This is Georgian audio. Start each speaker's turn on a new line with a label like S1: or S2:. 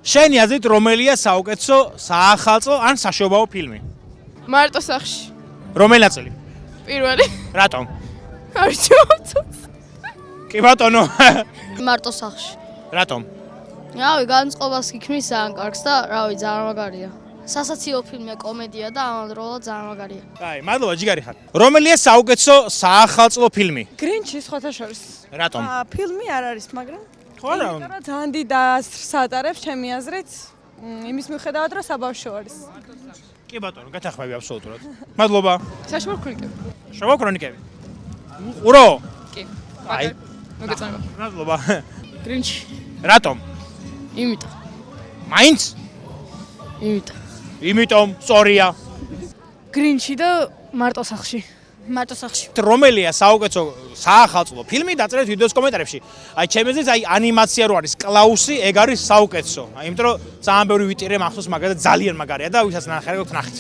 S1: შენი აზრით რომელია საუკეთესო საახალწლო ან საშობაო ფილმი?
S2: მარტო სახში.
S1: რომელი ნაწილი?
S2: პირველი.
S1: რატომ?
S2: არ ჩავწოს.
S1: კი ბატონო.
S3: მარტო სახში.
S1: რატომ?
S3: რავი, განწყობას იქმნის ძალიან კარგს და რავი, ძალიან მაგარია. სასაციო ფილმია, კომედია და ამავდროულად ძალიან მაგარია.
S1: აი, მადლობა, ჯიგარი ხარ. რომელია საუკეთესო საახალწლო ფილმი?
S4: გრინჩი სხვათა შორის.
S1: რატომ?
S4: ფილმი არ არის, მაგრამ
S1: ხო რა.
S4: იმიტომ რომ ძალიან დიდ ასრს ატარებს ჩემი აზრით. იმის მიუხედავად რომ საბავშვო არის.
S1: კი ბატონო, გეთახმები აბსოლუტურად. მადლობა.
S2: საშუალო ქრონიკები.
S1: შოვა ქრონიკები. უყურო?
S2: კი.
S1: აი,
S2: მოგეწონება.
S1: მადლობა.
S2: გრინჩი.
S1: რატომ?
S3: იმიტომ.
S1: მაინც? იმიტომ, სწორია.
S2: გრინჩი და მარტო სახში.
S3: მარტო სახში.
S1: რომელია საუკეთესო საახალწლო ფილმი დაწერეთ ვიდეოს კომენტარებში. აი, ჩემი აზრით, აი ანიმაცია რო არის კლაუსი, ეგ არის საუკეთესო. აი, იმიტომ რომ ძალიან ბევრი ვიტირე მახსოვს მაგალითად ძალიან მაგარია და ვისაც ნახე, ნახეთ.